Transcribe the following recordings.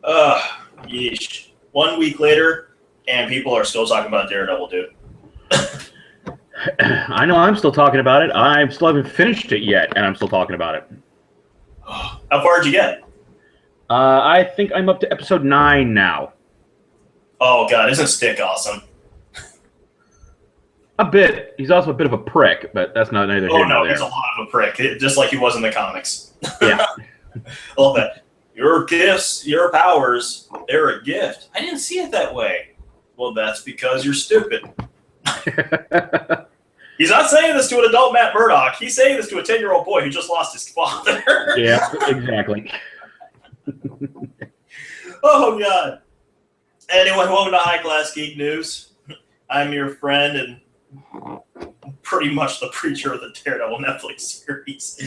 Yeesh. 1 week later, and people are still talking about Daredevil, dude. I know I'm still talking about it. I still haven't finished it yet, and I'm still talking about it. How far did you get? I think I'm up to episode 9 now. Oh, God, isn't Stick awesome? A bit. He's also a bit of a prick, but that's not neither here nor there. Oh, no, he's a lot of a prick, just like he was in the comics. Yeah. I love that. Your gifts, your powers, they're a gift. I didn't see it that way. Well, that's because you're stupid. He's not saying this to an adult Matt Murdock. He's saying this to a 10-year-old boy who just lost his father. Yeah, exactly. Oh, God. Anyway, welcome to High Class Geek News. I'm your friend and pretty much the preacher of the Daredevil Netflix series.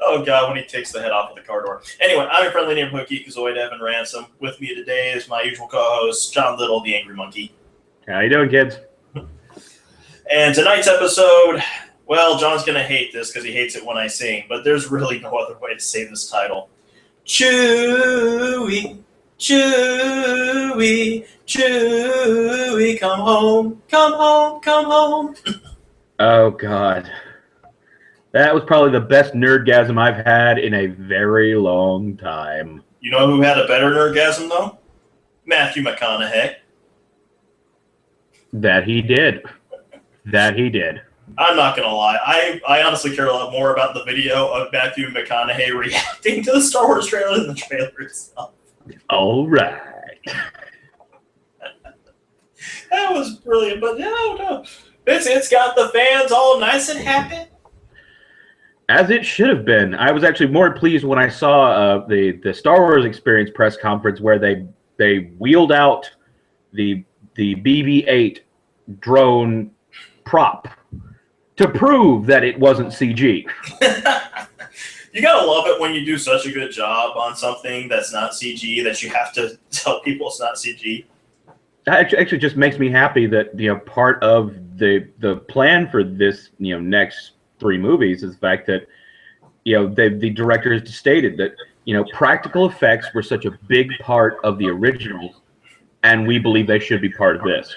Oh, God, when he takes the head off of the car door. Anyway, I'm your friendly neighborhood geekazoid, Evan Ransom. With me today is my usual co-host, John Little, the Angry Monkey. How you doing, kids? And tonight's episode, well, John's going to hate this because he hates it when I sing, but there's really no other way to say this title. Chewie, Chewie, Chewie, come home, come home, come home. Oh, God. That was probably the best nerdgasm I've had in a very long time. You know who had a better nerdgasm, though? Matthew McConaughey. That he did. That he did. I'm not going to lie. I honestly care a lot more about the video of Matthew McConaughey reacting to the Star Wars trailer than the trailer itself. All right. That was brilliant, but no. It's got the fans all nice and happy. As it should have been. I was actually more pleased when I saw the Star Wars Experience press conference where they wheeled out the BB-8 drone prop to prove that it wasn't CG. You gotta love it when you do such a good job on something that's not CG that you have to tell people it's not CG. That actually just makes me happy that part of the plan for this next 3 movies is the fact that the director has stated that practical effects were such a big part of the originals, and we believe they should be part of this.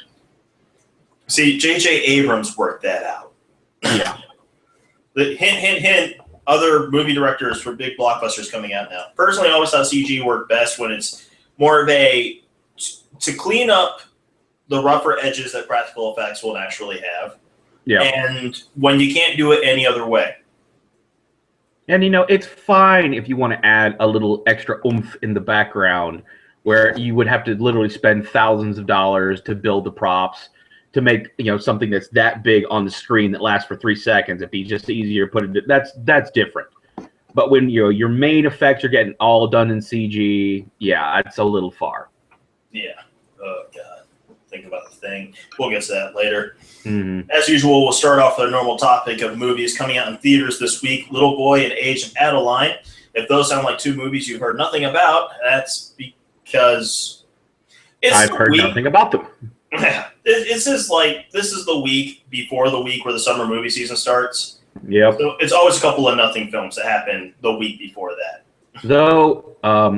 See, J.J. Abrams worked that out. Yeah. The hint, other movie directors for big blockbusters coming out now. Personally, I always thought CG worked best when it's more of to clean up the rougher edges that practical effects will naturally have. Yeah. And when you can't do it any other way. And it's fine if you want to add a little extra oomph in the background where you would have to literally spend thousands of dollars to build the props to make something that's that big on the screen that lasts for 3 seconds. It'd be just easier to put it. That's different. But when your main effects are getting all done in CG, yeah, it's a little far. Yeah. Oh God. Think about the thing. We'll get to that later. Mm-hmm. As usual, we'll start off with our normal topic of movies coming out in theaters this week. Little Boy and Age of Adeline. If those sound like 2 movies you've heard nothing about, that's because I've heard nothing about them. This is the week before the week where the summer movie season starts. Yep. So it's always a couple of nothing films that happen the week before that. Though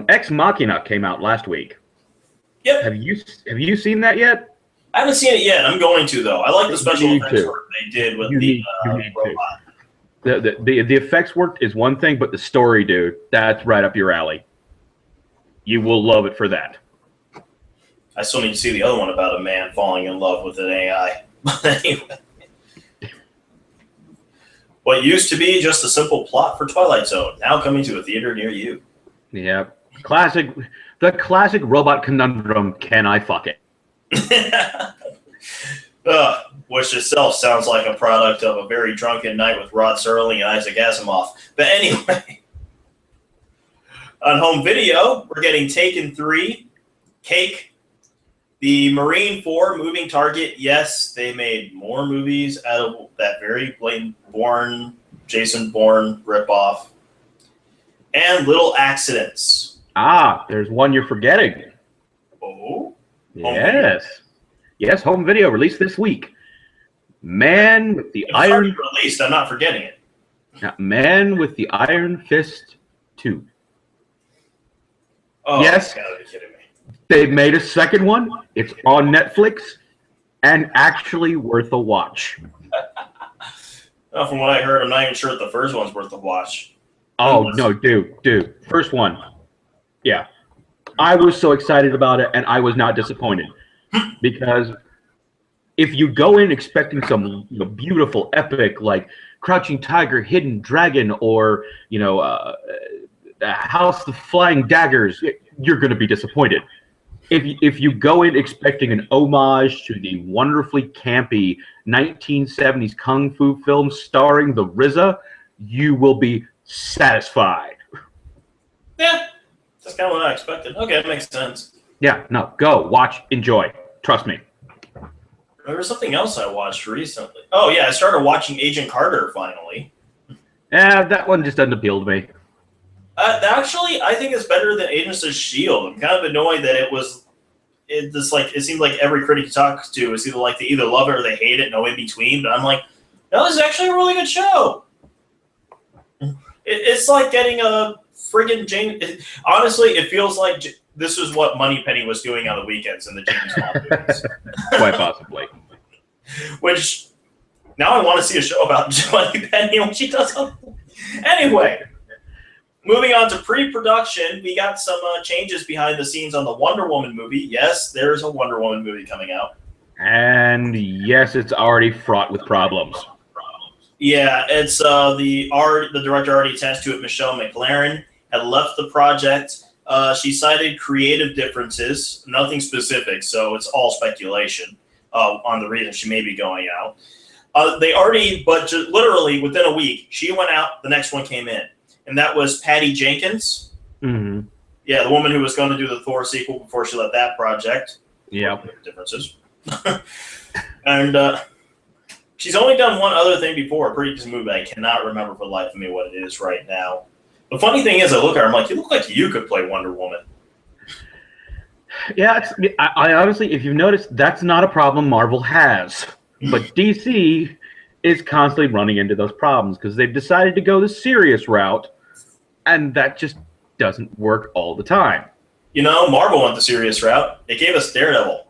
Ex Machina came out last week. Yep. Have you seen that yet? I haven't seen it yet. I'm going to, though. I like the special effects work they did with the robot. The effects work is one thing, but the story, dude, that's right up your alley. You will love it for that. I still need to see the other one about a man falling in love with an AI. But anyway. What used to be just a simple plot for Twilight Zone, now coming to a theater near you. Yeah. The classic robot conundrum, can I fuck it? Which itself sounds like a product of a very drunken night with Rod Serling and Isaac Asimov. But anyway. On home video, we're getting Taken 3, Cake, the Marine 4, Moving Target. Yes, they made more movies out of that very blatant Jason Bourne ripoff. And Little Accidents. There's one you're forgetting. Oh? Yes. Yes, home video released this week. Man with the Iron... released, I'm not forgetting it. Man with the Iron Fist 2. Oh, Yes, you gotta be kidding me. they made a second one. It's on Netflix and actually worth a watch. Well, from what I heard, I'm not even sure if the first one's worth a watch. Oh, no, dude. First one. Yeah. I was so excited about it, and I was not disappointed. Because if you go in expecting some beautiful epic, like Crouching Tiger, Hidden Dragon, or, House of Flying Daggers, you're going to be disappointed. If you go in expecting an homage to the wonderfully campy 1970s kung fu film starring the RZA, you will be satisfied. Yeah, that's kind of what I expected. Okay, that makes sense. Yeah, no, go, watch, enjoy. Trust me. There was something else I watched recently. Oh, yeah, I started watching Agent Carter finally. That one just doesn't appeal to me. Actually, I think it's better than Agents of S.H.I.E.L.D. I'm kind of annoyed that it seems like every critic you talk to is they either love it or they hate it, no in between. But I'm like, no, this is actually a really good show. It's like getting a friggin' James. Honestly, it feels like this is what Moneypenny was doing on the weekends in the James Bond movies. Quite possibly. Which now I want to see a show about Moneypenny when she does something. Anyway. Moving on to pre-production, we got some changes behind the scenes on the Wonder Woman movie. Yes, there's a Wonder Woman movie coming out. And yes, it's already fraught with problems. Yeah, it's the director already attached to it, Michelle McLaren, had left the project. She cited creative differences, nothing specific, so it's all speculation on the reason she may be going out. Literally within a week, she went out, the next one came in. And that was Patty Jenkins. Mm-hmm. Yeah, the woman who was going to do the Thor sequel before she left that project. Yep. Differences. And she's only done one other thing before, a pretty decent movie. I cannot remember for the life of me what it is right now. The funny thing is, I look at her, I'm like, you look like you could play Wonder Woman. Yeah, I honestly, if you've noticed, that's not a problem Marvel has. But DC is constantly running into those problems because they've decided to go the serious route, and that just doesn't work all the time. Marvel went the serious route. They gave us Daredevil.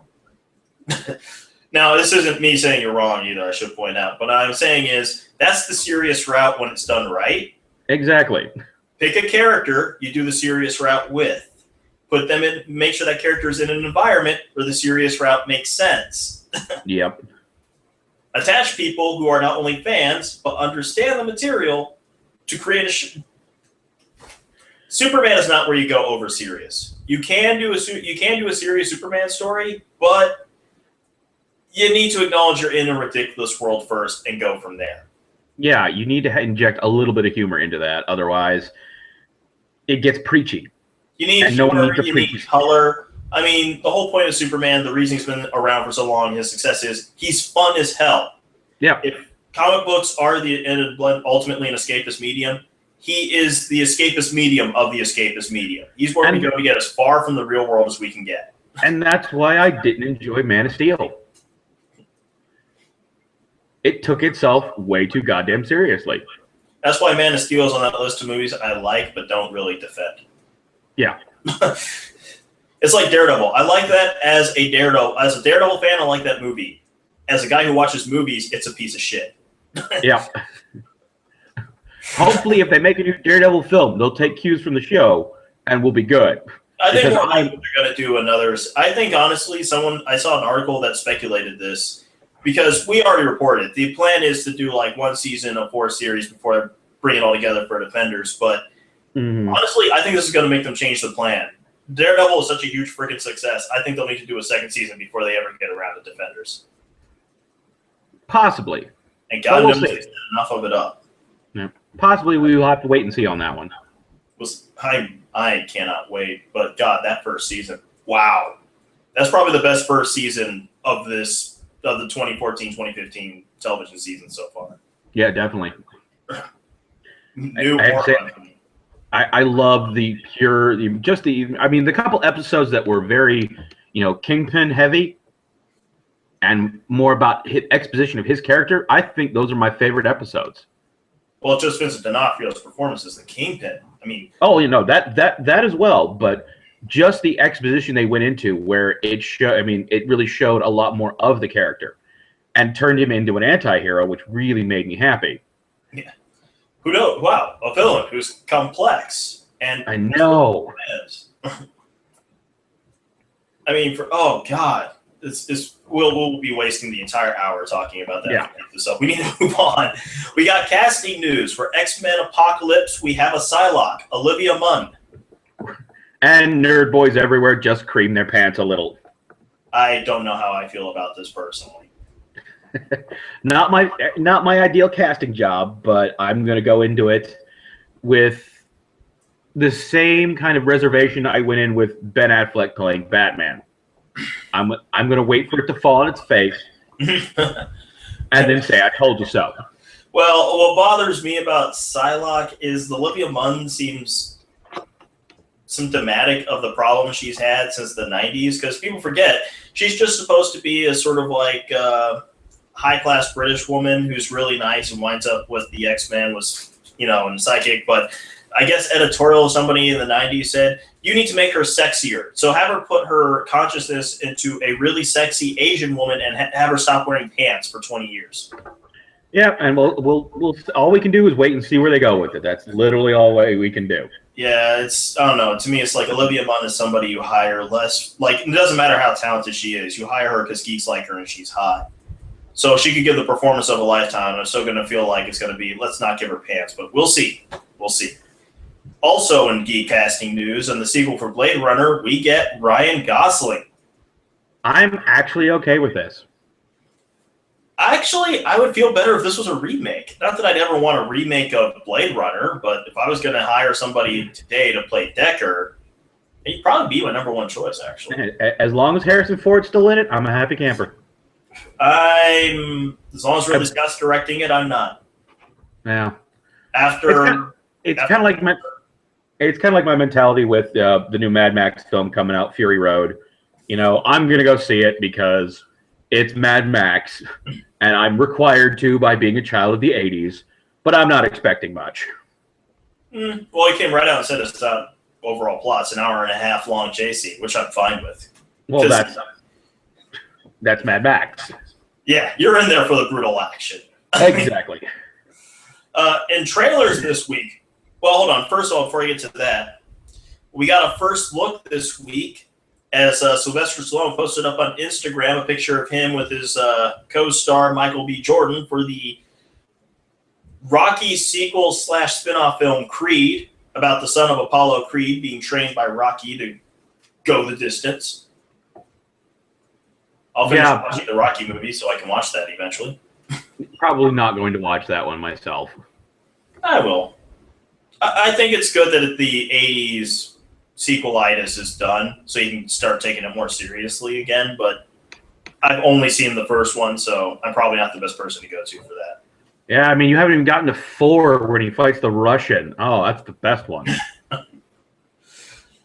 Now, this isn't me saying you're wrong either, I should point out. But what I'm saying is, that's the serious route when it's done right. Exactly. Pick a character you do the serious route with. Put them in, make sure that character is in an environment where the serious route makes sense. Yep. Attach people who are not only fans but understand the material to create a. Superman is not where you go over serious. You can do a serious Superman story, but you need to acknowledge you're in a ridiculous world first and go from there. Yeah, you need to inject a little bit of humor into that, otherwise it gets preachy. You need humor, you need color. I mean, the whole point of Superman, the reason he's been around for so long, his success is he's fun as hell. Yeah. If comic books are ultimately an escapist medium, he is the escapist medium of the escapist medium. He's where we go to get as far from the real world as we can get. And that's why I didn't enjoy Man of Steel. It took itself way too goddamn seriously. That's why Man of Steel is on that list of movies I like but don't really defend. Yeah. It's like Daredevil. I like that as a Daredevil fan, I like that movie. As a guy who watches movies, it's a piece of shit. Yeah. Hopefully, if they make a new Daredevil film, they'll take cues from the show and we'll be good. I think more likely they're going to do another. I think, honestly, I saw an article that speculated this because we already reported. The plan is to do like one season of 4 series before they bring it all together for Defenders. But honestly, I think this is going to make them change the plan. Daredevil is such a huge freaking success. I think they'll need to do a second season before they ever get around to Defenders. Possibly. And God knows they set enough of it up. Yeah. Possibly we will have to wait and see on that one. I cannot wait. But God, that first season, wow. That's probably the best first season of the 2014-2015 television season so far. Yeah, definitely. I love the couple episodes that were very, Kingpin heavy and more about exposition of his character. I think those are my favorite episodes. Well, just Vincent D'Onofrio's performance as the Kingpin. I mean, that as well. But just the exposition they went into, where it really showed a lot more of the character and turned him into an anti-hero, which really made me happy. Yeah. Who knows? Wow, a villain who's complex and I know. I mean, oh god, we'll be wasting the entire hour talking about that. Yeah. So we need to move on. We got casting news for X-Men Apocalypse. We have a Psylocke, Olivia Munn. And nerd boys everywhere just cream their pants a little. I don't know how I feel about this personally. Not my ideal casting job, but I'm going to go into it with the same kind of reservation I went in with Ben Affleck playing Batman. I'm going to wait for it to fall on its face and then say, I told you so. Well, what bothers me about Psylocke is Olivia Munn seems symptomatic of the problems she's had since the 90s, because people forget she's just supposed to be a sort of like high-class British woman who's really nice and winds up with the X-Men, was, and psychic, but I guess editorial somebody in the 90s said, you need to make her sexier. So have her put her consciousness into a really sexy Asian woman and have her stop wearing pants for 20 years. Yeah, and we'll all we can do is wait and see where they go with it. That's literally all we can do. Yeah, I don't know. To me, it's like Olivia Munn is somebody you hire less. Like, it doesn't matter how talented she is. You hire her because geeks like her and she's hot. So she could give the performance of a lifetime. I'm still going to feel like it's going to be, let's not give her pants, but we'll see. We'll see. Also in geek casting news, and the sequel for Blade Runner, we get Ryan Gosling. I'm actually okay with this. Actually, I would feel better if this was a remake. Not that I'd ever want a remake of Blade Runner, but if I was going to hire somebody today to play Deckard, he'd probably be my number one choice, actually. As long as Harrison Ford's still in it, I'm a happy camper. As long as Ridley Scott's directing it, I'm not. Yeah. It's kind of like my mentality with the new Mad Max film coming out, Fury Road. I'm going to go see it because it's Mad Max, and I'm required to by being a child of the 80s, but I'm not expecting much. Well, he came right out and said it's not overall plot. It's an hour and a half long chase scene, which I'm fine with. Well, that's Mad Max. Yeah, you're in there for the brutal action. Exactly. In trailers this week, well, hold on. First of all, before I get to that, we got a first look this week as Sylvester Stallone posted up on Instagram a picture of him with his co-star Michael B. Jordan for the Rocky sequel / spinoff film Creed, about the son of Apollo Creed being trained by Rocky to go the distance. I'll finish watching the Rocky movie so I can watch that eventually. Probably not going to watch that one myself. I will. I think it's good that the 80s sequelitis is done, so you can start taking it more seriously again, but I've only seen the first one, so I'm probably not the best person to go to for that. Yeah, I mean, you haven't even gotten to 4 when he fights the Russian. Oh, that's the best one.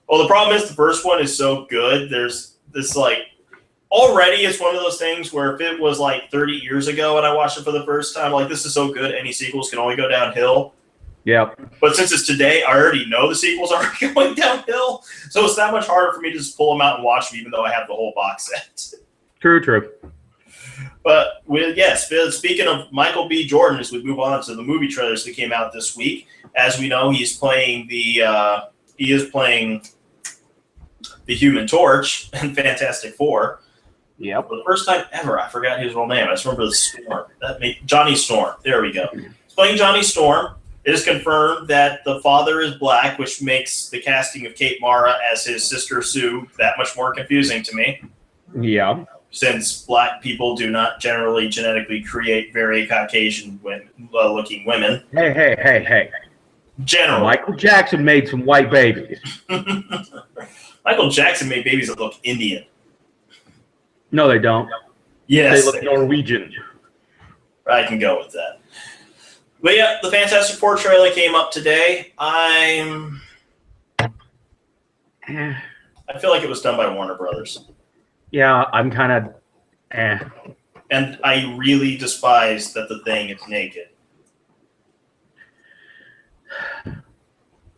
Well, the problem is the first one is so good. There's this, already it's one of those things where if it was 30 years ago and I watched it for the first time, this is so good, any sequels can only go downhill. Yeah. But since it's today, I already know the sequels are going downhill, so it's that much harder for me to just pull them out and watch them, even though I have the whole box set. True. But speaking of Michael B. Jordan, as we move on to the movie trailers that came out this week, as we know, he's playing he is playing the Human Torch in Fantastic Four. Yeah. For the first time ever, I forgot his real name. I just remember the Storm. Johnny Storm. There we go. He's playing Johnny Storm. It is confirmed that the father is black, which makes the casting of Kate Mara as his sister Sue that much more confusing to me. Yeah. Since black people do not generally genetically create very Caucasian looking women. Hey. Generally. Michael Jackson made some white babies. Michael Jackson made babies that look Indian. No, they don't. Yes. They look Norwegian. I can go with that. But yeah, the Fantastic Four trailer came up today. I feel like it was done by Warner Brothers. Yeah, I'm kind of And I really despise that the Thing is naked.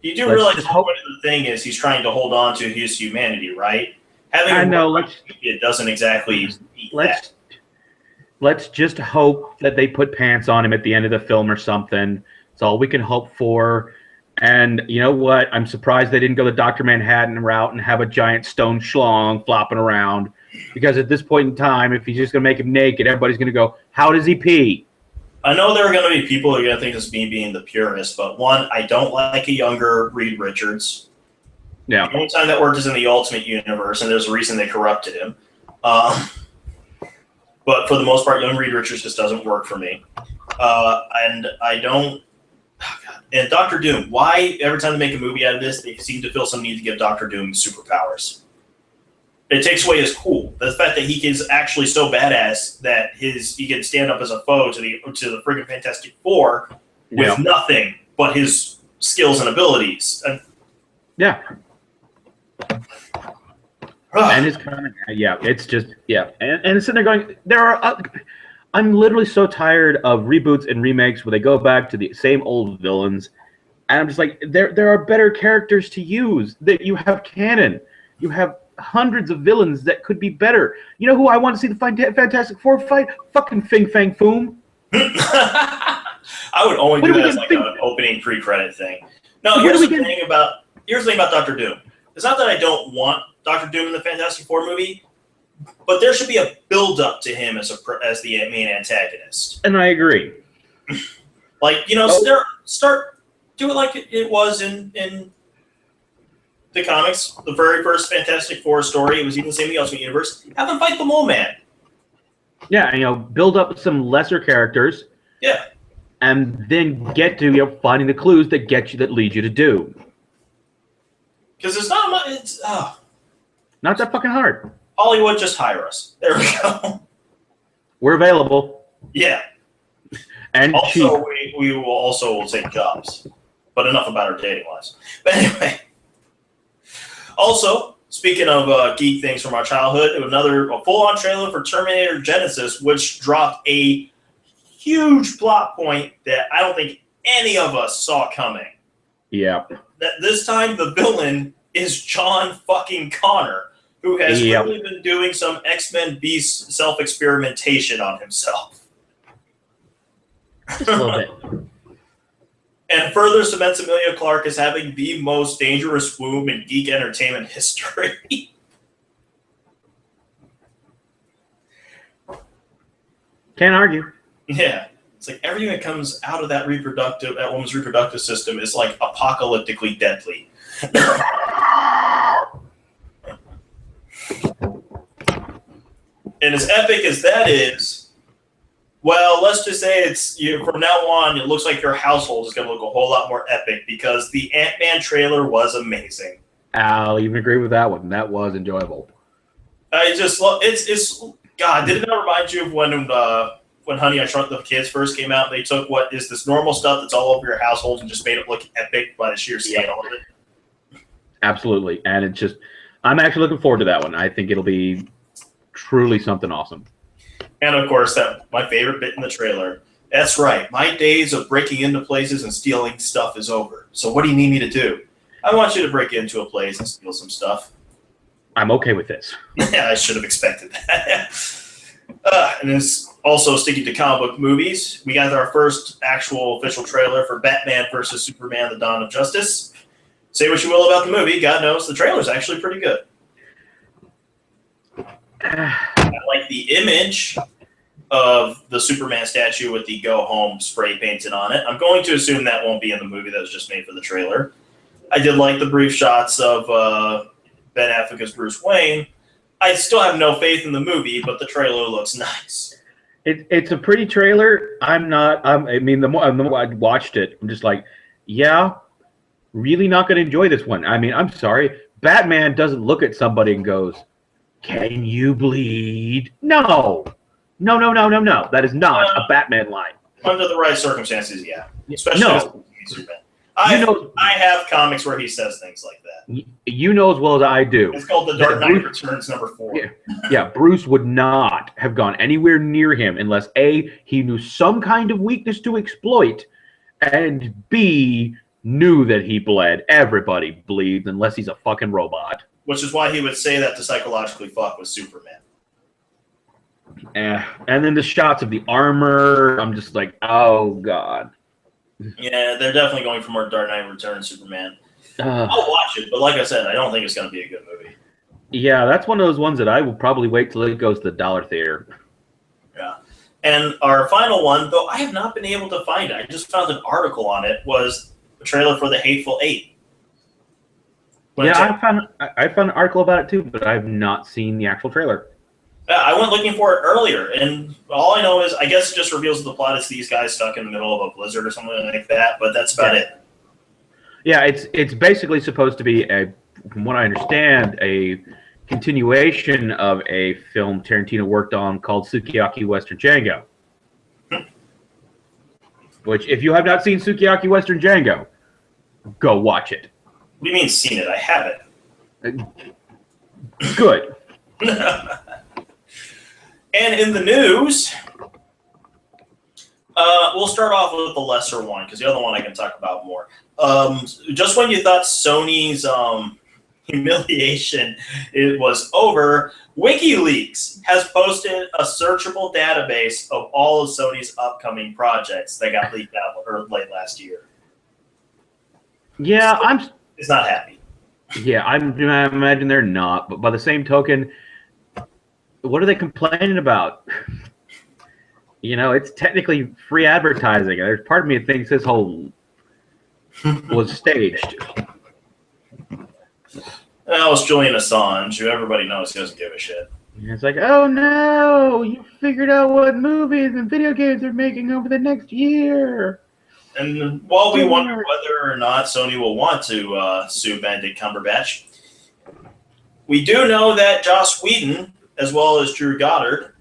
You do realize the point of the thing is he's trying to hold on to his humanity, right? Having it doesn't exactly beat that. Let's just hope that they put pants on him at the end of the film or something. It's all we can hope for. And you know what? I'm surprised they didn't go the Dr. Manhattan route and have a giant stone schlong flopping around. Because at this point in time, if he's just going to make him naked, everybody's going to go, how does he pee? I know there are going to be people who are going to think this is me being the purist, but one, I don't like a younger Reed Richards. Yeah. The only time that worked is in the Ultimate Universe, and there's a reason they corrupted him. But for the most part, young Reed Richards just doesn't work for me. And I don't... Oh God. And Doctor Doom, why every time they make a movie out of this, they seem to feel some need to give Doctor Doom superpowers? It takes away his cool. The fact that he is actually so badass that he can stand up as a foe to the friggin' Fantastic Four with nothing but his skills and abilities. Yeah. And it's kind of, it's just, And sitting there going, I'm literally so tired of reboots and remakes where they go back to the same old villains. And I'm just like, there are better characters to use. That you have canon. You have hundreds of villains that could be better. You know who I want to see the Fantastic Four fight? Fucking Fing Fang Foom. I would only do that as like an opening pre-credit thing. No, here's the thing about Doctor Doom. It's not that I don't want Doctor Doom in the Fantastic Four movie, but there should be a build-up to him as the main antagonist. And I agree. Like, do it like it was in the comics, the very first Fantastic Four story. It was even the same in the Ultimate Universe. Have them fight the Mole Man. Yeah, build up some lesser characters. Yeah. And then get to finding the clues that lead you to Doom. Because it's not much. It's not that fucking hard. Hollywood, just hire us. There we go. We're available. Yeah. And also, we will take jobs. But enough about our dating lives. But anyway. Also, speaking of geek things from our childhood, a full-on trailer for Terminator Genesis, which dropped a huge plot point that I don't think any of us saw coming. Yeah. That this time the villain is John fucking Connor, who has really been doing some X-Men Beast self-experimentation on himself. Just a little bit. And further cements Emilia Clarke as having the most dangerous womb in geek entertainment history. Can't argue. Yeah. It's like everything that comes out of that woman's reproductive system is like apocalyptically deadly. And as epic as that is, well, let's just say from now on, it looks like your household is going to look a whole lot more epic because the Ant-Man trailer was amazing. I'll even agree with that one. That was enjoyable. God, did it not remind you of when Honey, I Shrunk the Kids first came out? They took what is this normal stuff that's all over your household and just made it look epic by the sheer scale of it. Absolutely. And I'm actually looking forward to that one. I think it'll be truly something awesome. And of course, my favorite bit in the trailer. That's right. My days of breaking into places and stealing stuff is over. So what do you need me to do? I want you to break into a place and steal some stuff. I'm okay with this. Yeah, I should have expected that. And it's also sticking to comic book movies. We got our first actual official trailer for Batman vs. Superman: The Dawn of Justice. Say what you will about the movie. God knows the trailer's actually pretty good. I like the image of the Superman statue with the Go Home spray painted on it. I'm going to assume that won't be in the movie that was just made for the trailer. I did like the brief shots of Ben Affleck as Bruce Wayne. I still have no faith in the movie, but the trailer looks nice. It's a pretty trailer. The more I watched it, I'm just like, yeah, really not going to enjoy this one. I mean, I'm sorry. Batman doesn't look at somebody and goes, "Can you bleed?" No. That is not a Batman line. Under the right circumstances, yeah. Especially Superman. I have comics where he says things like that. You know as well as I do. It's called The Dark Knight Returns #4. Yeah, Bruce would not have gone anywhere near him unless A, he knew some kind of weakness to exploit, and B, knew that he bled. Everybody bleeds unless he's a fucking robot. Which is why he would say that to psychologically fuck with Superman. And then the shots of the armor, I'm just like, oh god. Yeah, they're definitely going for more Dark Knight Returns Superman. I'll watch it, but like I said, I don't think it's going to be a good movie. Yeah, that's one of those ones that I will probably wait till it goes to the dollar theater. Yeah. And our final one, though I have not been able to find it, I just found an article on it, was a trailer for The Hateful Eight. I found an article about it too, but I've not seen the actual trailer. I went looking for it earlier, and all I know is, I guess it just reveals the plot is these guys stuck in the middle of a blizzard or something like that, but that's about it. Yeah, it's basically supposed to be, from what I understand, a continuation of a film Tarantino worked on called Sukiyaki Western Django. Which, if you have not seen Sukiyaki Western Django, go watch it. What do you mean seen it? I haven't. Good. And in the news, we'll start off with the lesser one, because the other one I can talk about more. Just when you thought Sony's humiliation was over, WikiLeaks has posted a searchable database of all of Sony's upcoming projects that got leaked out late last year. Yeah, so it's not happy. Yeah, I imagine they're not. But by the same token, what are they complaining about? You know, it's technically free advertising. There's part of me that thinks this whole was staged. That was Julian Assange, who everybody knows doesn't give a shit. It's like, oh no, you figured out what movies and video games they're making over the next year. And while we wonder whether or not Sony will want to sue Benedict Cumberbatch, we do know that Joss Whedon, as well as Drew Goddard,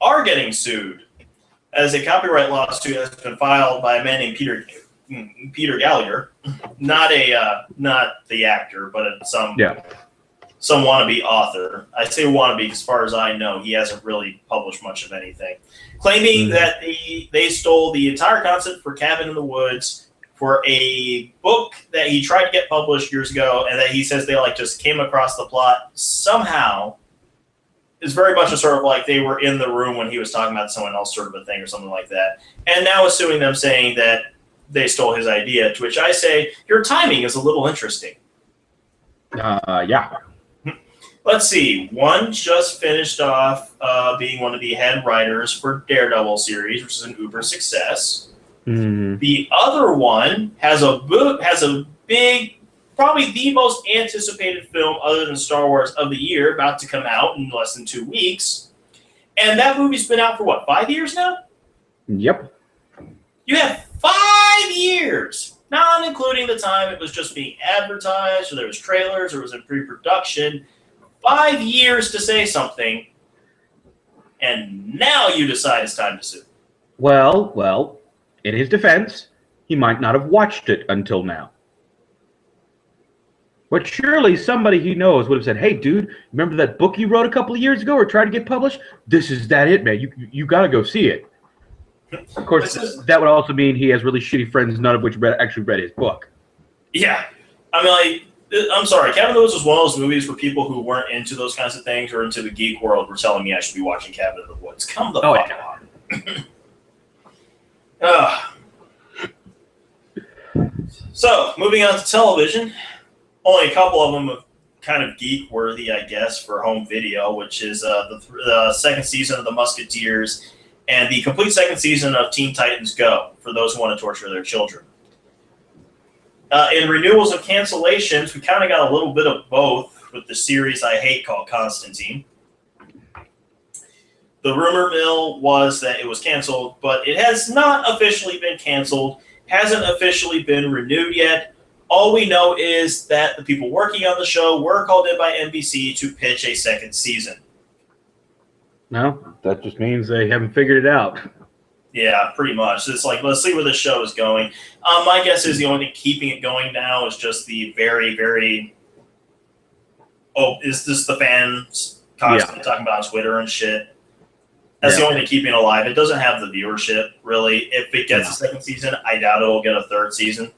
are getting sued, as a copyright lawsuit has been filed by a man named Peter Gallagher, not the actor, but some wannabe author. I say wannabe because, as far as I know, he hasn't really published much of anything, claiming that they stole the entire concept for Cabin in the Woods for a book that he tried to get published years ago, and that he says they just came across the plot somehow. It's very much a sort of like they were in the room when he was talking about someone else, sort of a thing, or something like that, and now is suing them, saying that they stole his idea, to which I say, your timing is a little interesting. Yeah. Let's see. One just finished off being one of the head writers for Daredevil series, which is an uber success. Mm-hmm. The other one has a big, probably the most anticipated film other than Star Wars of the year, about to come out in less than 2 weeks. And that movie's been out for, 5 years now? Yep. You have 5 years, not including the time it was just being advertised, or there was trailers, or it was in pre-production. 5 years to say something, and now you decide it's time to sue. Well, in his defense, he might not have watched it until now. But surely somebody he knows would have said, hey, dude, remember that book you wrote a couple of years ago or tried to get published? This is it, man. You got to go see it. Of course, that would also mean he has really shitty friends, none of which actually read his book. Yeah. I mean, I'm sorry. Cabin in the Woods was one of those movies for people who weren't into those kinds of things or into the geek world were telling me I should be watching Cabin in the Woods. Come the fuck on. So, moving on to television. Only a couple of them are kind of geek-worthy, I guess, for home video, which is the second season of The Musketeers and the complete second season of Teen Titans Go, for those who want to torture their children. In renewals and cancellations, we kind of got a little bit of both with the series I hate called Constantine. The rumor mill was that it was canceled, but it has not officially been canceled, hasn't officially been renewed yet. All we know is that the people working on the show were called in by NBC to pitch a second season. No, that just means they haven't figured it out. Yeah, pretty much. It's like, let's see where the show is going. My guess is the only thing keeping it going now is just the very, very... Oh, is this the fans constantly talking about on Twitter and shit? That's the only thing keeping it alive. It doesn't have the viewership, really. If it gets a second season, I doubt it will get a third season.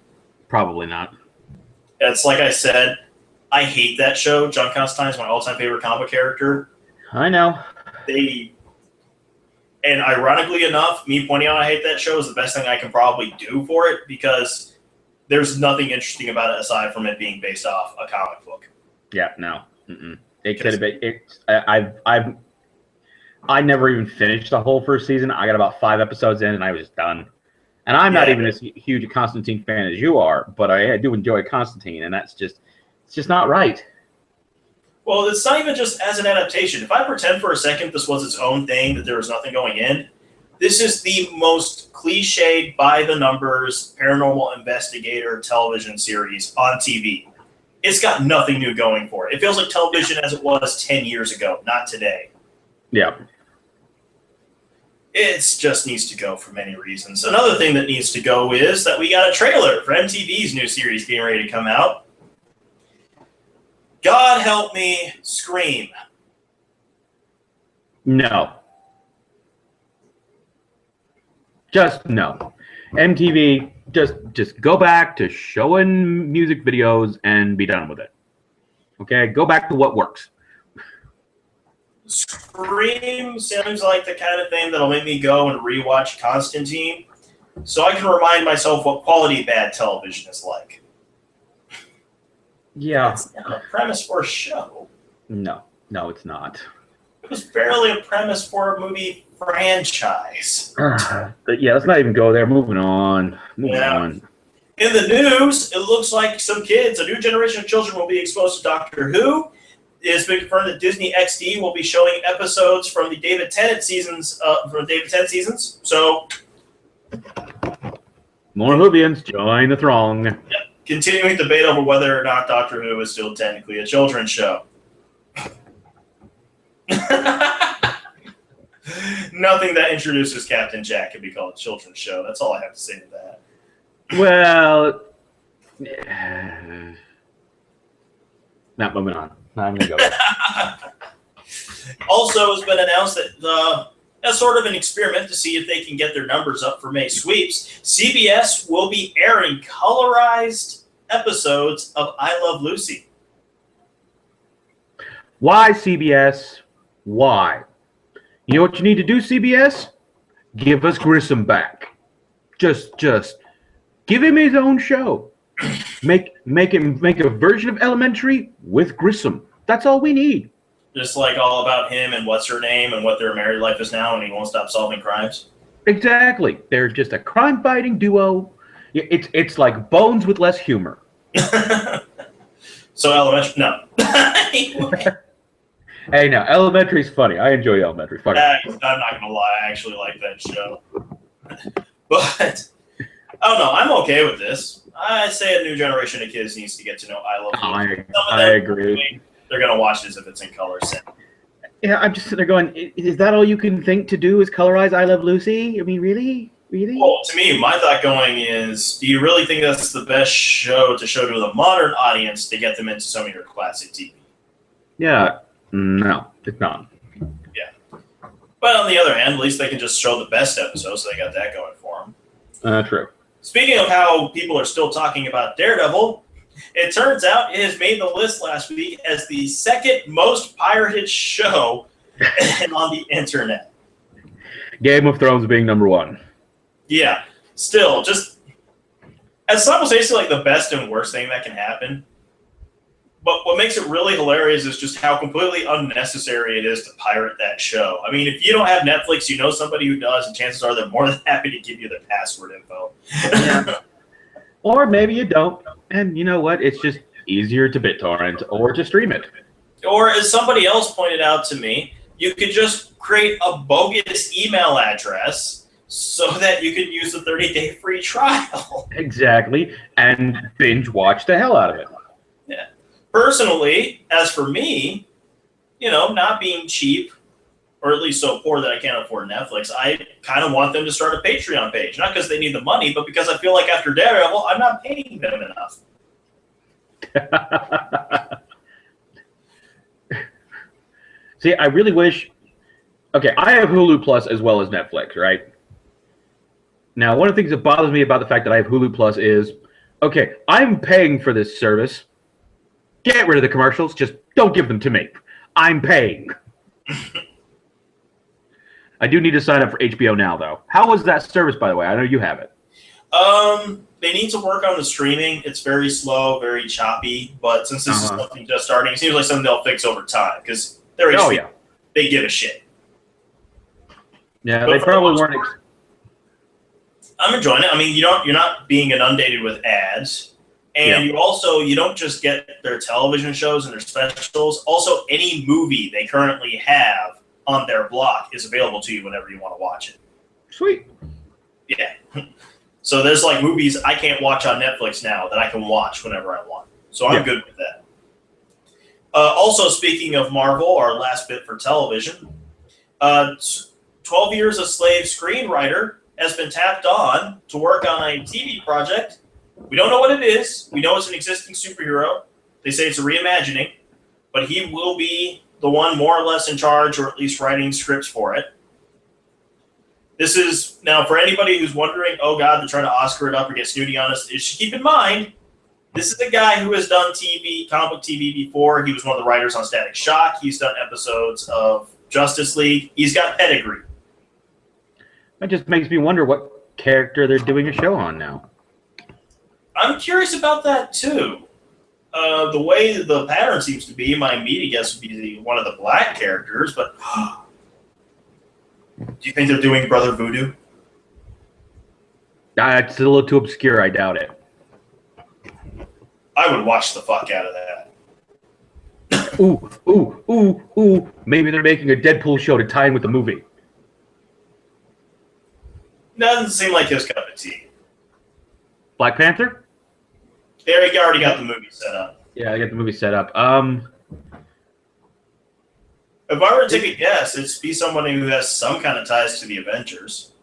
Probably not. It's like I said, I hate that show. John Constantine is my all-time favorite comic character. I know. And ironically enough, me pointing out I hate that show is the best thing I can probably do for it, because there's nothing interesting about it aside from it being based off a comic book. Yeah, no. It could have been. I never even finished the whole first season. I got about 5 episodes in, and I was just done. And I'm not even as huge a Constantine fan as you are, but I do enjoy Constantine, and it's just not right. Well, it's not even just as an adaptation. If I pretend for a second this was its own thing, that there was nothing going in, this is the most cliched, by-the-numbers, paranormal investigator television series on TV. It's got nothing new going for it. It feels like television as it was 10 years ago, not today. Yeah. It just needs to go for many reasons. Another thing that needs to go is that we got a trailer for MTV's new series getting ready to come out. God help me, Scream. No. Just no. MTV, just go back to showing music videos and be done with it. Okay? Go back to what works. Scream seems like the kind of thing that'll make me go and rewatch Constantine, so I can remind myself what quality bad television is like. Yeah. It's not a premise for a show. No, it's not. It was barely a premise for a movie franchise. But yeah, let's not even go there. Moving on. Moving on. In the news, it looks like some kids, a new generation of children, will be exposed to Doctor Who. It has been confirmed that Disney XD will be showing episodes from the David Tennant seasons. So, more Whovians, join the throng. Yeah, continuing debate over whether or not Doctor Who is still technically a children's show. Nothing that introduces Captain Jack can be called a children's show. That's all I have to say to that. Well, not moving on. I'm going to go. Also, it's been announced that as sort of an experiment to see if they can get their numbers up for May sweeps, CBS will be airing colorized episodes of I Love Lucy. Why, CBS? Why? You know what you need to do, CBS? Give us Grissom back. Just give him his own show. Make a version of Elementary with Grissom. That's all we need. Just like all about him and what's her name and what their married life is now, and he won't stop solving crimes. Exactly. They're just a crime-fighting duo. It's like Bones with less humor. So Elementary, no. Anyway. Hey, now Elementary's funny. I enjoy Elementary. I'm not gonna lie, I actually like that show. But I don't know. I'm okay with this. I say a new generation of kids needs to get to know I Love Lucy. I agree. They're gonna watch this if it's in color. Yeah, I'm just sitting there going, is that all you can think to do is colorize I Love Lucy? I mean, really? Well, to me, my thought going is, do you really think that's the best show to show to the modern audience to get them into some of your classic TV? Yeah, no, it's not. Yeah. But on the other hand, at least they can just show the best episodes, so they got that going for them. True. Speaking of how people are still talking about Daredevil, it turns out it has made the list last week as the second most pirated show on the internet. Game of Thrones being number 1. Yeah. Still, just as simultaneously like the best and worst thing that can happen. But what makes it really hilarious is just how completely unnecessary it is to pirate that show. I mean, if you don't have Netflix, you know somebody who does, and chances are they're more than happy to give you their password info. Yeah. Or maybe you don't. And you know what? It's just easier to BitTorrent or to stream it. Or as somebody else pointed out to me, you could just create a bogus email address so that you could use the 30-day free trial. Exactly. And binge watch the hell out of it. Yeah. Personally, as for me, not being cheap, or at least so poor that I can't afford Netflix, I kind of want them to start a Patreon page. Not because they need the money, but because I feel like after Daredevil, I'm not paying them enough. See, I really wish... Okay, I have Hulu Plus as well as Netflix, right? Now, one of the things that bothers me about the fact that I have Hulu Plus is Okay, I'm paying for this service. Get rid of the commercials. Just don't give them to me. I'm paying. I do need to sign up for HBO Now, though. How was that service, by the way? I know you have it. They need to work on the streaming. It's very slow, very choppy. But since this is something just starting, it seems like something they'll fix over time because they're they give a shit. Yeah, but they probably weren't. I'm enjoying it. I mean, you're not being inundated with ads, and you don't just get their television shows and their specials. Also, any movie they currently have on their block is available to you whenever you want to watch it. Sweet. Yeah. So there's like movies I can't watch on Netflix now that I can watch whenever I want. So I'm good with that. Also, speaking of Marvel, our last bit for television, 12 Years a Slave screenwriter has been tapped on to work on a TV project. We don't know what it is. We know it's an existing superhero. They say it's a reimagining, but he will be the one more or less in charge, or at least writing scripts for it. This is, now for anybody who's wondering, oh God, they're trying to Oscar it up or get snooty on us, you should keep in mind, this is a guy who has done comic book TV before. He was one of the writers on Static Shock. He's done episodes of Justice League. He's got pedigree. That just makes me wonder what character they're doing a show on now. I'm curious about that too. The way the pattern seems to be, my immediate guess would be one of the black characters, but do you think they're doing Brother Voodoo? It's a little too obscure. I doubt it. I would watch the fuck out of that. Ooh. Maybe they're making a Deadpool show to tie in with the movie. Doesn't seem like his cup of tea. Black Panther? They already got the movie set up. Yeah, they got the movie set up. If I were to take a guess, it'd be somebody who has some kind of ties to the Avengers.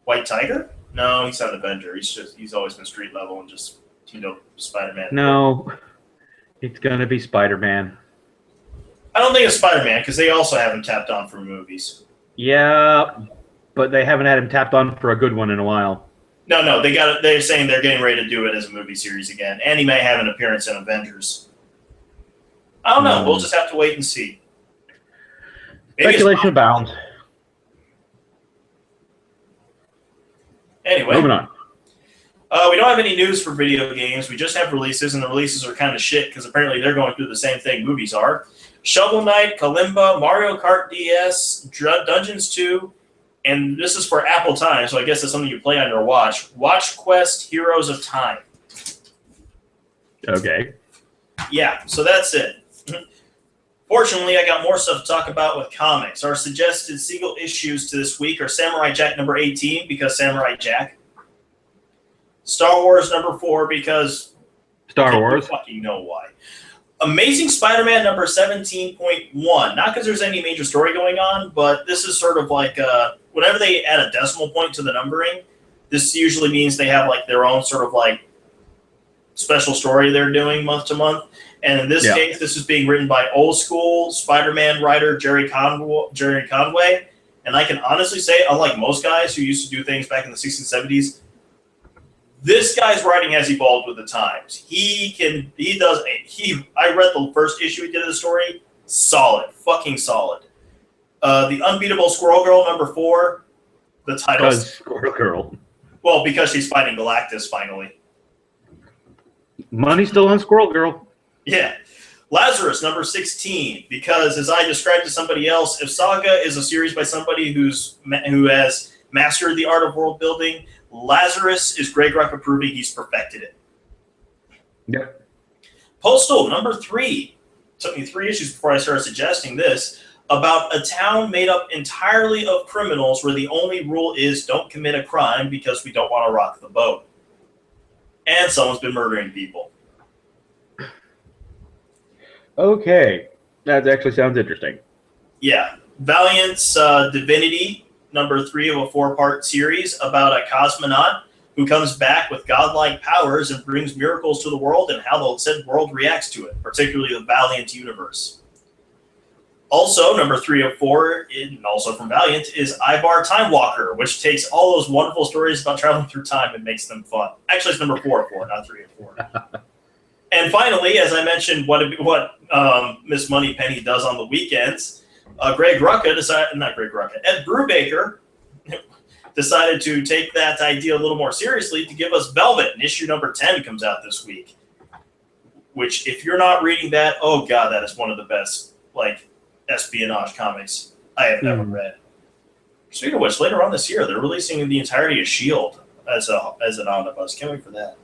White Tiger? No, he's not an Avenger. He's always been street level and just teamed up with Spider-Man. No, it's gonna be Spider-Man. I don't think it's Spider-Man because they also have him tapped on for movies. Yeah, but they haven't had him tapped on for a good one in a while. No, they're saying they're getting ready to do it as a movie series again, and he may have an appearance in Avengers. I don't know. We'll just have to wait and see. Speculation abounds. Anyway, moving on. We don't have any news for video games. We just have releases, and the releases are kind of shit because apparently they're going through the same thing movies are. Shovel Knight, Kalimba, Mario Kart DS, Dungeons 2, and this is for Apple Time, so I guess it's something you play on your watch. Watch Quest Heroes of Time. Okay. Yeah, so that's it. Fortunately, I got more stuff to talk about with comics. Our suggested single issues to this week are Samurai Jack number 18, because Samurai Jack. Star Wars number 4, because Star Wars. I fucking know why. Amazing Spider-Man number 17.1. Not because there's any major story going on, but this is sort of like whenever they add a decimal point to the numbering, this usually means they have like their own sort of like special story they're doing month to month. And in this case, this is being written by old school Spider-Man writer Jerry Conway. And I can honestly say, unlike most guys who used to do things back in the 60s and 70s, this guy's writing has evolved with the times. I read the first issue he did of the story. Solid. Fucking solid. The Unbeatable Squirrel Girl number 4. The title. Squirrel Girl. Well, because she's fighting Galactus finally. Money's still on Squirrel Girl. Yeah. Lazarus, number 16, because as I described to somebody else, if Saga is a series by somebody who has mastered the art of world building, Lazarus is Greg Rucka proving he's perfected it. Yep. Postal, number 3. Took me 3 issues before I started suggesting this, about a town made up entirely of criminals where the only rule is don't commit a crime because we don't want to rock the boat. And someone's been murdering people. Okay. That actually sounds interesting. Yeah. Valiant's Divinity, number 3 of a 4-part series about a cosmonaut who comes back with godlike powers and brings miracles to the world and how the said world reacts to it, particularly the Valiant universe. Also, number 304, and also from Valiant, is Ivar Time Walker, which takes all those wonderful stories about traveling through time and makes them fun. Actually, it's number 404, not 304. And finally, as I mentioned, what Miss Moneypenny does on the weekends, Ed Brubaker decided to take that idea a little more seriously to give us Velvet, and issue number 10 comes out this week. Which, if you're not reading that, oh god, that is one of the best, espionage comics I have ever read. Speaking of which, later on this year, they're releasing the entirety of S.H.I.E.L.D. as an omnibus. Can't wait for that.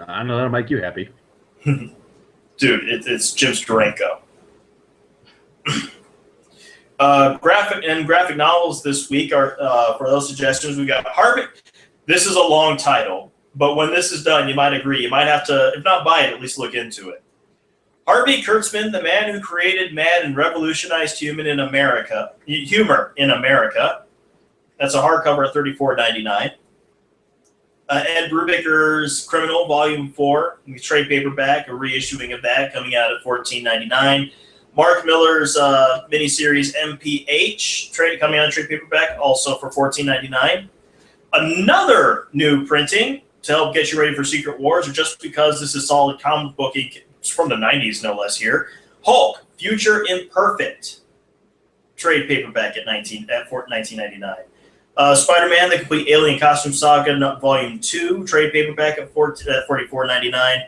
I know that'll make you happy. Dude, it's Jim Steranko. Graphic novels this week are, for those suggestions, we got Harvey. This is a long title, but when this is done, you might agree. You might have to, if not buy it, at least look into it. Harvey Kurtzman, the man who created mad and revolutionized humor in America. That's a hardcover at $34.99. Ed Brubaker's Criminal, Volume 4, trade paperback, a reissuing of that, coming out at $14.99. Mark Miller's miniseries MPH, coming out in trade paperback, also for $14.99. Another new printing to help get you ready for Secret Wars, or just because this is solid comic booking. It's from the 90s, no less here. Hulk, Future Imperfect, trade paperback at $19.99. Spider-Man, The Complete Alien Costume Saga, Volume 2, trade paperback at $44.99.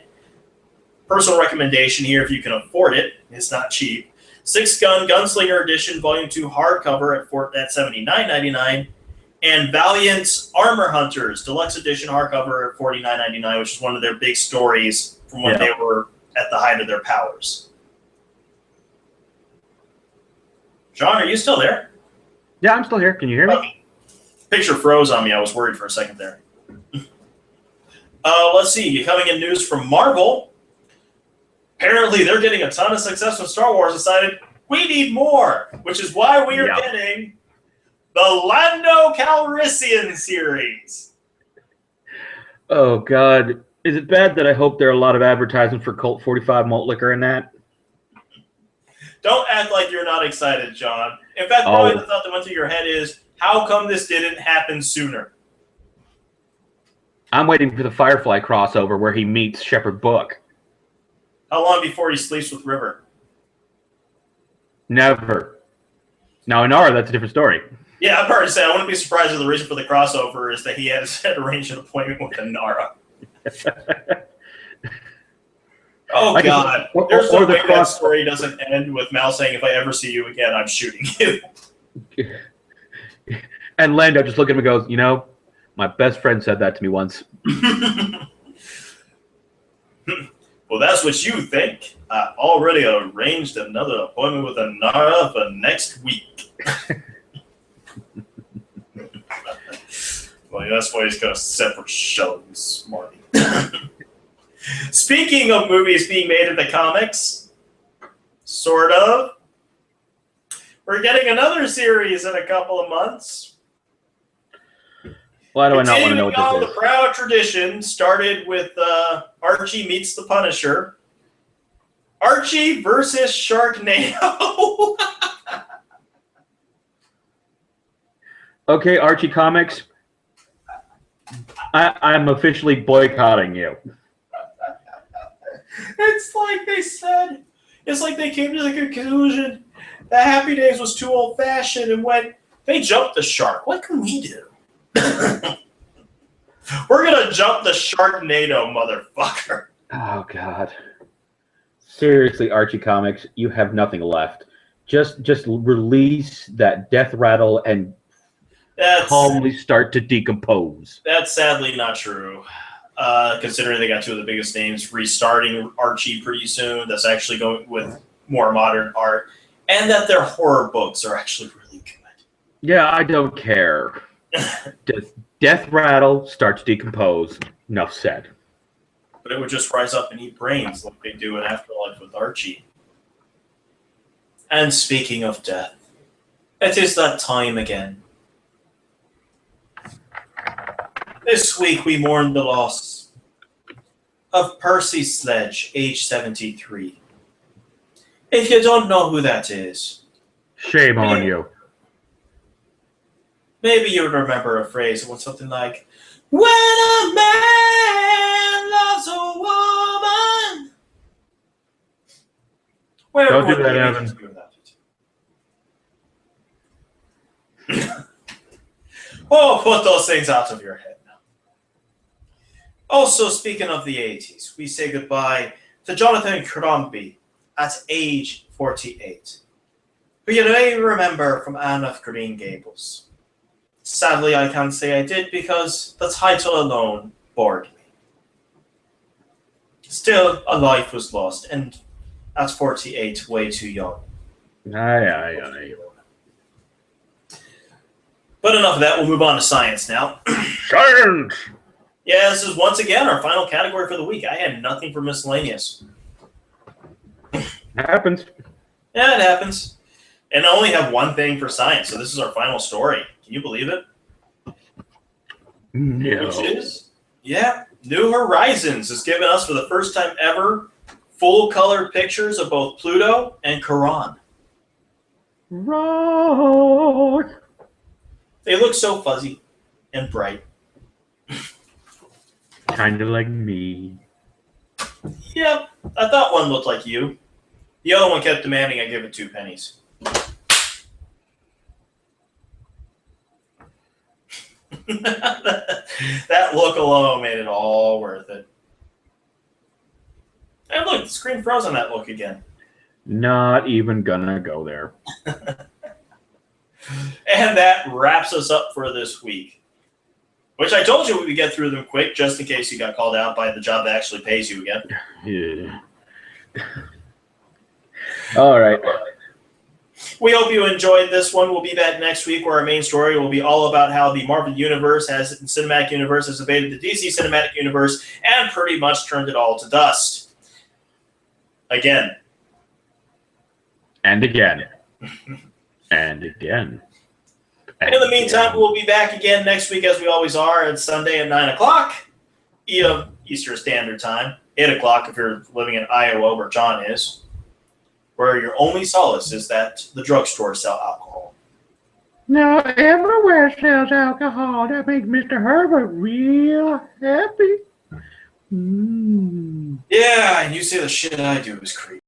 Personal recommendation here, if you can afford it. It's not cheap. Six Gun Gunslinger Edition, Volume 2, hardcover at $79.99. And Valiant's Armor Hunters, Deluxe Edition, hardcover at $49.99, which is one of their big stories from when they were at the height of their powers. John, are you still there? Yeah, I'm still here. Can you hear me? Picture froze on me. I was worried for a second there. Let's see. Coming in news from Marvel. Apparently, they're getting a ton of success with Star Wars. Decided we need more, which is why we are getting the Lando Calrissian series. Oh, God. Is it bad that I hope there are a lot of advertising for Colt 45 malt liquor in that? Don't act like you're not excited, John. In fact, probably the thought that went through your head is, how come this didn't happen sooner? I'm waiting for the Firefly crossover where he meets Shepherd Book. How long before he sleeps with River? Never. Now, Inara, that's a different story. Yeah, I'm about to say, I wouldn't be surprised if the reason for the crossover is that he has arranged an appointment with Inara. Oh, God. There's no way that story doesn't end with Mal saying, if I ever see you again, I'm shooting you. And Lando just looked at him and goes, you know, my best friend said that to me once. Well, that's what you think. I already arranged another appointment with Inara for next week. Well, that's why he's got a separate show, Smarty. Speaking of movies being made into comics, sort of, we're getting another series in a couple of months. Why do I not want to know what this is? The proud tradition started with Archie Meets the Punisher. Archie versus Sharknado. Okay, Archie Comics, I'm officially boycotting you. It's like they said, it's like they came to the conclusion that Happy Days was too old-fashioned and went, they jumped the shark. What can we do? We're going to jump the Sharknado, motherfucker. Oh, God. Seriously, Archie Comics, you have nothing left. Just release that death rattle and calmly start to decompose. That's sadly not true. Considering they got two of the biggest names restarting Archie pretty soon, that's actually going with more modern art, and that their horror books are actually really good. Yeah, I don't care. Death rattle, start to decompose. Enough said. But it would just rise up and eat brains like they do in Afterlife with Archie. And speaking of death, it is that time again. This week we mourn the loss of Percy Sledge, age 73. If you don't know who that is, Shame on you. Maybe you would remember a phrase. It went something like, "When a man loves a woman." Where Don't do would that, the Evan. 80s be without it? Oh, put those things out of your head now. Also, speaking of the 80s, we say goodbye to Jonathan Crombie at age 48, who you may remember from Anne of Green Gables. Sadly, I can't say I did because the title alone bored me. Still, a life was lost, and at 48, way too young. Aye. But enough of that, we'll move on to science now. Science! Yeah, this is once again our final category for the week. I had nothing for miscellaneous. Happens. Yeah, it happens. And I only have one thing for science, so this is our final story. Can you believe it? No. Which is, New Horizons has given us, for the first time ever, full-color pictures of both Pluto and Charon. Right. They look so fuzzy and bright. Kind of like me. Yeah, I thought one looked like you. The other one kept demanding I give it 2 pennies. That look alone made it all worth it. And look, the screen froze on that look again. Not even gonna go there. And that wraps us up for this week. Which I told you we would get through them quick, just in case you got called out by the job that actually pays you again. Yeah. All right. We hope you enjoyed this one. We'll be back next week where our main story will be all about how the Marvel Universe Cinematic Universe has invaded the DC Cinematic Universe and pretty much turned it all to dust. Again. And again. And again. And in the meantime, we'll be back again next week as we always are at Sunday at 9 o'clock Eastern Standard Time. 8 o'clock if you're living in Iowa where John is. Where your only solace is that the drugstores sell alcohol. Now, everywhere sells alcohol. That makes Mr. Herbert real happy. Yeah, and you say the shit I do is creepy.